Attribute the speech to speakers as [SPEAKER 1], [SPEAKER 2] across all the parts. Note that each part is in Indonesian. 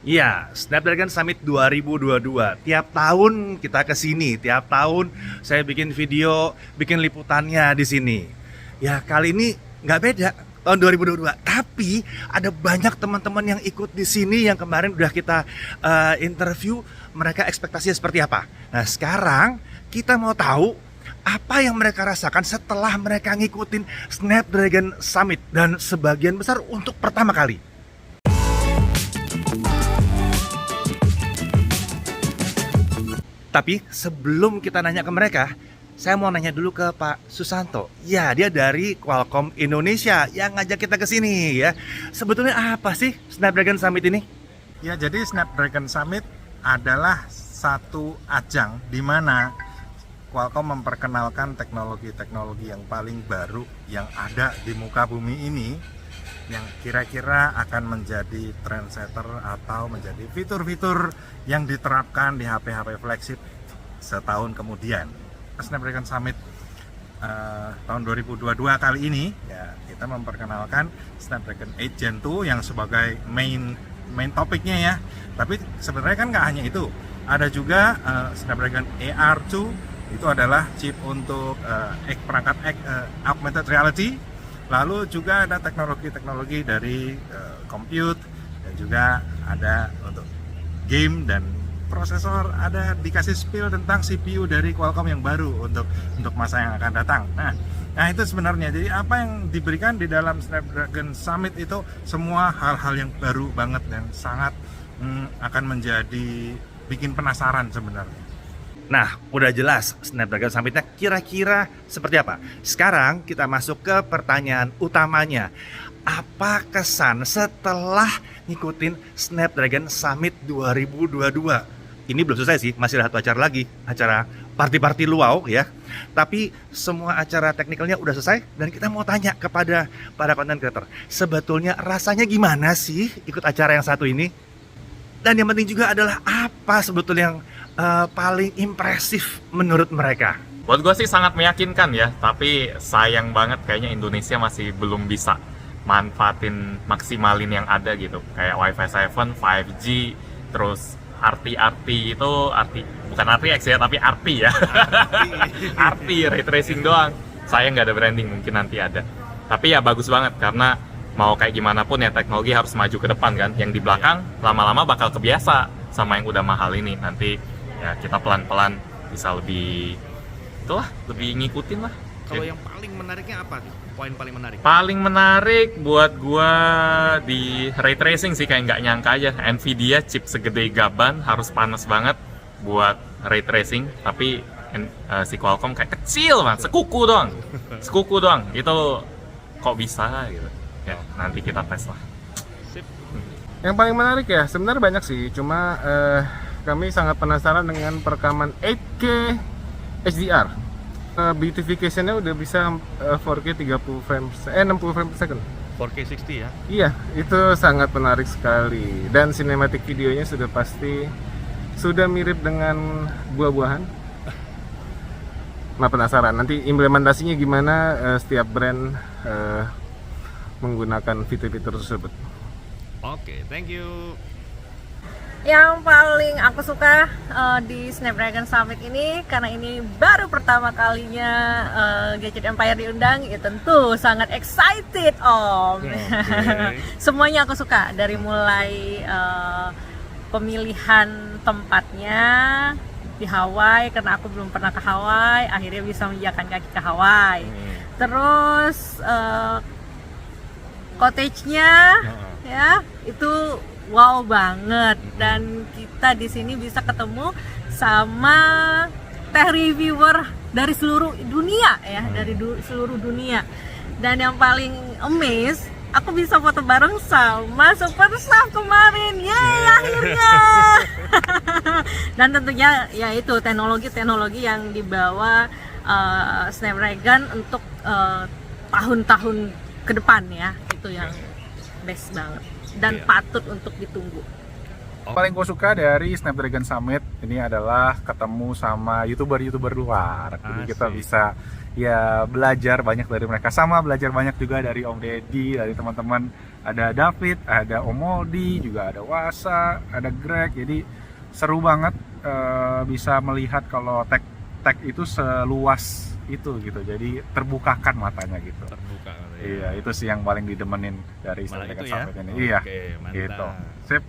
[SPEAKER 1] Iya, Snapdragon Summit 2022. Tiap tahun kita ke sini, tiap tahun saya bikin video, bikin liputannya di sini. Ya, kali ini nggak beda tahun 2022. Tapi ada banyak teman-teman yang ikut di sini yang kemarin udah kita interview, mereka ekspektasinya seperti apa. Nah, sekarang kita mau tahu apa yang mereka rasakan setelah mereka ngikutin Snapdragon Summit dan sebagian besar untuk pertama kali. Tapi sebelum kita nanya ke mereka, saya mau nanya dulu ke Pak Susanto. Ya, dia dari Qualcomm Indonesia yang ngajak kita ke sini ya. Sebetulnya apa sih Snapdragon Summit ini?
[SPEAKER 2] Ya, jadi Snapdragon Summit adalah satu ajang di mana Qualcomm memperkenalkan teknologi-teknologi yang paling baru yang ada di muka bumi ini, yang kira-kira akan menjadi trendsetter atau menjadi fitur-fitur yang diterapkan di HP-HP flagship setahun kemudian. Snapdragon Summit tahun 2022 kali ini ya, kita memperkenalkan Snapdragon 8 Gen 2 yang sebagai main topiknya ya. Tapi sebenarnya kan nggak hanya itu, ada juga Snapdragon AR2, itu adalah chip untuk perangkat augmented reality. Lalu juga ada teknologi-teknologi dari compute, dan juga ada untuk game dan prosesor, ada dikasih spill tentang CPU dari Qualcomm yang baru untuk masa yang akan datang. Nah itu sebenarnya. Jadi apa yang diberikan di dalam Snapdragon Summit itu semua hal-hal yang baru banget dan sangat akan menjadi bikin penasaran sebenarnya.
[SPEAKER 1] Nah, udah jelas Snapdragon Summit-nya kira-kira seperti apa. Sekarang kita masuk ke pertanyaan utamanya. Apa kesan setelah ngikutin Snapdragon Summit 2022? Ini belum selesai sih, masih ada satu acara lagi, acara party-party luau ya. Tapi semua acara teknikalnya udah selesai dan kita mau tanya kepada para content creator. Sebetulnya rasanya gimana sih ikut acara yang satu ini? Dan yang penting juga adalah apa sebetulnya yang paling impresif menurut mereka?
[SPEAKER 3] Buat gue sih sangat meyakinkan ya, tapi sayang banget kayaknya Indonesia masih belum bisa manfaatin maksimalin yang ada gitu. Kayak Wi-Fi 7, 5G, terus RT itu, bukan RTX ya, tapi RT ya. RT, ray tracing doang. Sayang nggak ada branding, mungkin nanti ada. Tapi ya bagus banget, karena mau kayak gimana pun ya teknologi harus maju ke depan kan. Yang di belakang lama-lama bakal kebiasa sama yang udah mahal ini. Nanti ya kita pelan-pelan bisa lebih lebih ngikutin lah.
[SPEAKER 1] Kalau yang paling menariknya apa nih? Poin paling menarik?
[SPEAKER 3] Paling menarik buat gua di ray tracing sih, kayak nggak nyangka aja Nvidia chip segede gaban harus panas banget buat ray tracing, tapi si Qualcomm kayak kecil banget, sekuku doang. Itu kok bisa gitu. Ya, nanti kita tes lah.
[SPEAKER 1] Sip.
[SPEAKER 2] Yang paling menarik ya, sebenarnya banyak sih, cuma kami sangat penasaran dengan perekaman 8K HDR. Beautification-nya udah bisa 4K 60 frames per second.
[SPEAKER 1] 4K 60 ya?
[SPEAKER 2] Iya, itu sangat menarik sekali. Dan cinematic videonya sudah pasti sudah mirip dengan buah-buahan. Nah, penasaran nanti implementasinya gimana, setiap brand menggunakan fitur-fitur tersebut.
[SPEAKER 1] Oke, thank you.
[SPEAKER 4] Yang paling aku suka di Snapdragon Summit ini, karena ini baru pertama kalinya Gadget Empire diundang, ya tentu sangat excited Om.
[SPEAKER 1] Okay.
[SPEAKER 4] Semuanya aku suka, dari mulai pemilihan tempatnya di Hawaii, karena aku belum pernah ke Hawaii, akhirnya bisa menjakan kaki ke Hawaii. Terus cottage-nya ya itu wow banget, dan kita di sini bisa ketemu sama tech reviewer dari seluruh dunia ya, dari seluruh dunia. Dan yang paling amaze, aku bisa foto bareng sama Super Staff kemarin. Yeay, akhirnya. Dan tentunya ya itu teknologi-teknologi yang dibawa Snapdragon untuk tahun-tahun ke depan ya, itu yang best banget dan patut untuk ditunggu.
[SPEAKER 5] Paling gue suka dari Snapdragon Summit ini adalah ketemu sama youtuber luar. Jadi kita bisa ya belajar banyak dari mereka, sama belajar banyak juga dari Om Deddy, dari teman-teman, ada David, ada Om Modi, juga ada Wasa, ada Greg. Jadi seru banget bisa melihat kalau tech itu seluas itu gitu, jadi terbukakan matanya gitu.
[SPEAKER 1] Terbuka gitu ya.
[SPEAKER 5] Iya, itu sih yang paling didemenin dari
[SPEAKER 1] Malah
[SPEAKER 5] Snapdragon
[SPEAKER 1] itu ya?
[SPEAKER 5] Summit ini.
[SPEAKER 1] Oke,
[SPEAKER 5] Iya,
[SPEAKER 1] mantap.
[SPEAKER 5] gitu. Sip.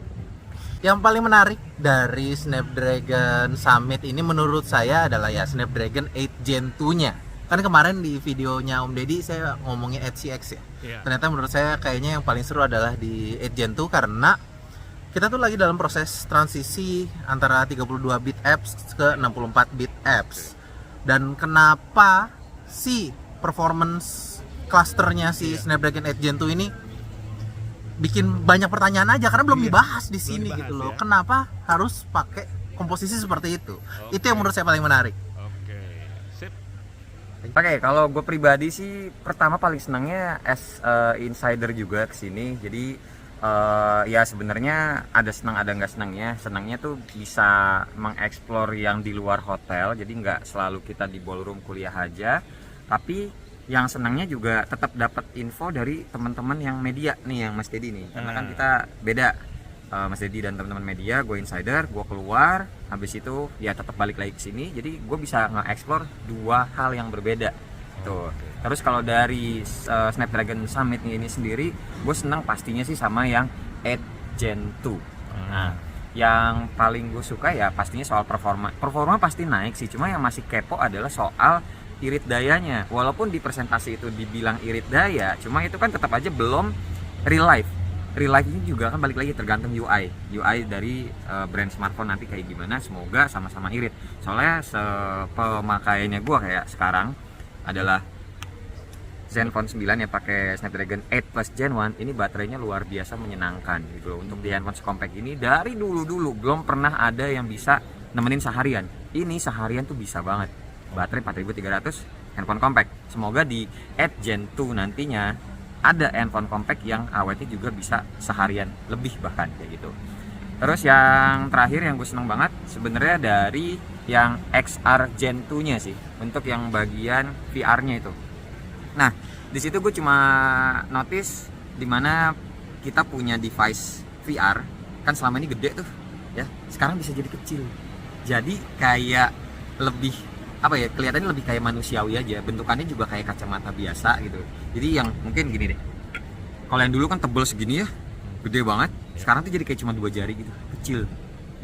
[SPEAKER 6] Yang paling menarik dari Snapdragon Summit ini menurut saya adalah ya Snapdragon 8 Gen 2-nya. Kan kemarin di videonya Om Deddy saya ngomongnya 8CX ya.
[SPEAKER 1] Iya.
[SPEAKER 6] Ternyata menurut saya kayaknya yang paling seru adalah di 8 Gen 2 karena kita tuh lagi dalam proses transisi antara 32 bit apps ke 64 bit apps. Dan kenapa sih performance clusternya si Snapdragon 8 Gen 2 ini bikin banyak pertanyaan aja karena belum dibahas di sini
[SPEAKER 1] dibahas
[SPEAKER 6] gitu loh.
[SPEAKER 1] ya.
[SPEAKER 6] Kenapa harus pakai komposisi seperti itu? Itu yang menurut saya paling menarik.
[SPEAKER 1] Oke. Sip.
[SPEAKER 7] Oke, kalau gue pribadi sih pertama paling senangnya as insider juga kesini. Jadi ya sebenarnya ada senang ada nggak senangnya. Senangnya tuh bisa mengeksplor yang di luar hotel. Jadi nggak selalu kita di ballroom kuliah aja. Tapi yang senangnya juga tetap dapat info dari teman-teman yang media nih, yang Mas Deddy nih. Karena kan kita beda. Mas Deddy dan teman-teman media, gue insider, gue keluar, habis itu ya tetap balik lagi ke sini. Jadi gue bisa nge-explore dua hal yang berbeda. Tuh. Terus kalau dari Snapdragon Summit ini sendiri, gue senang pastinya sih sama yang 8 Gen 2. Nah, yang paling gue suka ya pastinya soal performa. Performa pasti naik sih, cuma yang masih kepo adalah soal irit dayanya. Walaupun di presentasi itu dibilang irit daya, cuma itu kan tetap aja belum real life. Real life ini juga kan balik lagi tergantung UI dari brand smartphone nanti kayak gimana. Semoga sama-sama irit. Soalnya pemakaiannya gue kayak sekarang adalah Zenfone 9 yang pakai Snapdragon 8 Plus Gen 1, ini baterainya luar biasa menyenangkan gitu loh. Untuk di handphone sekompak ini dari dulu belum pernah ada yang bisa nemenin seharian. Ini seharian tuh bisa banget. Baterai 4300, handphone compact. Semoga di 8 Gen 2 nantinya ada handphone compact yang awetnya juga bisa seharian lebih bahkan kayak gitu. Terus yang terakhir yang gue seneng banget sebenarnya dari yang XR Gen 2-nya sih, untuk yang bagian VR-nya itu. Nah, di situ gue cuma notice dimana kita punya device VR kan selama ini gede tuh, ya. Sekarang bisa jadi kecil. Jadi kayak lebih apa ya, kelihatannya lebih kayak manusiawi aja, bentukannya juga kayak kacamata biasa gitu. Jadi yang mungkin gini deh, kalau yang dulu kan tebel segini ya, gede banget, sekarang tuh jadi kayak cuma 2 jari gitu, kecil,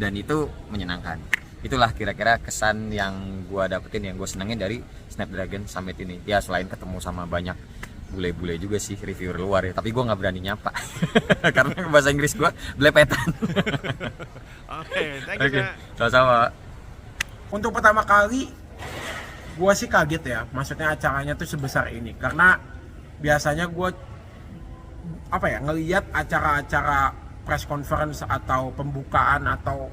[SPEAKER 7] dan itu menyenangkan. Itulah kira-kira kesan yang gua dapetin, yang gue senengin dari Snapdragon Summit ini. Ya selain ketemu sama banyak bule-bule juga sih, reviewer luar ya, tapi gue nggak berani nyapa karena bahasa Inggris gue belepetan.
[SPEAKER 1] Oke, thank you. Kak.
[SPEAKER 7] Sama-sama.
[SPEAKER 8] Untuk pertama kali gue sih kaget ya, maksudnya acaranya tuh sebesar ini, karena biasanya gue ngelihat acara-acara press conference atau pembukaan atau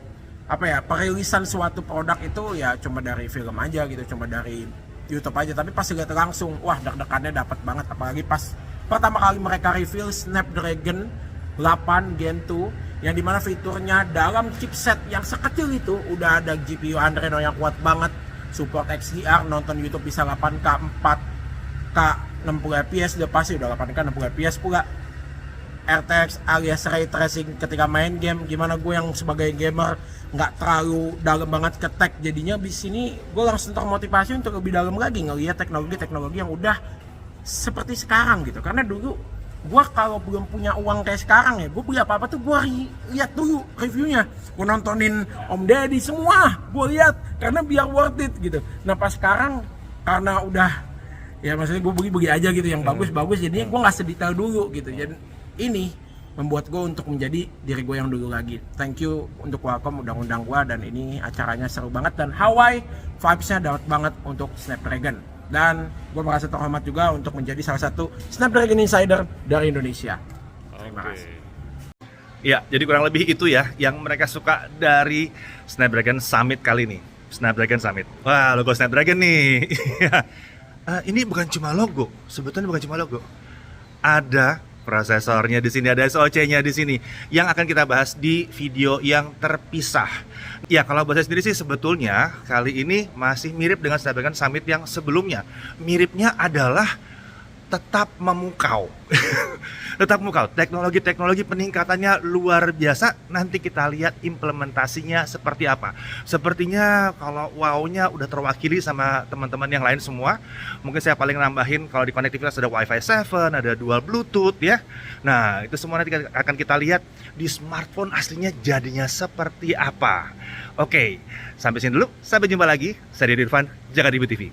[SPEAKER 8] perilisan suatu produk itu ya cuma dari film aja gitu, cuma dari YouTube aja. Tapi pas lihat langsung, wah deg-degannya dapat banget, apalagi pas pertama kali mereka reveal Snapdragon 8 Gen 2 yang dimana fiturnya dalam chipset yang sekecil itu udah ada GPU Adreno yang kuat banget, support XDR, nonton YouTube bisa 8K 4K 60 fps, udah pasti udah 8K 60 fps pula. RTX alias ray tracing ketika main game, gimana gue yang sebagai gamer nggak terlalu dalam banget ke tech, jadinya di sini gue langsung termotivasi untuk lebih dalam lagi ngelihat teknologi yang udah seperti sekarang gitu. Karena dulu gue kalau belum punya uang kayak sekarang ya, gue beli apa-apa tuh gue lihat dulu reviewnya, gue nontonin Om Deddy semua, gue lihat karena biar worth it gitu. Nah pas sekarang karena udah ya maksudnya gue beli aja gitu yang bagus-bagus, jadinya gue nggak sedetail dulu gitu. Jadi ini membuat gue untuk menjadi diri gue yang dulu lagi. Thank you untuk welcome undang-undang gue, dan ini acaranya seru banget dan Hawaii vibes-nya dapat banget untuk Snapdragon. Dan gue merasa terhormat juga untuk menjadi salah satu Snapdragon Insider dari Indonesia. Terima kasih.
[SPEAKER 1] Ya, jadi kurang lebih itu ya yang mereka suka dari Snapdragon Summit kali ini. Snapdragon Summit. Wah, logo Snapdragon nih. Ini bukan cuma logo, sebetulnya bukan cuma logo. Ada prosesornya di sini, ada SoC-nya di sini yang akan kita bahas di video yang terpisah. Ya, kalau buat saya sendiri sih sebetulnya kali ini masih mirip dengan Snapdragon Summit yang sebelumnya. Miripnya adalah tetap memukau. Tetap memukau. Teknologi-teknologi peningkatannya luar biasa. Nanti kita lihat implementasinya seperti apa. Sepertinya kalau wow-nya udah terwakili sama teman-teman yang lain semua. Mungkin saya paling nambahin kalau di konektivitas ada Wi-Fi 7, ada dual Bluetooth ya. Nah, itu semua nanti akan kita lihat di smartphone aslinya jadinya seperti apa. Oke, sampai sini dulu. Sampai jumpa lagi. Saya Didi Irfan, Jaga Dibu TV.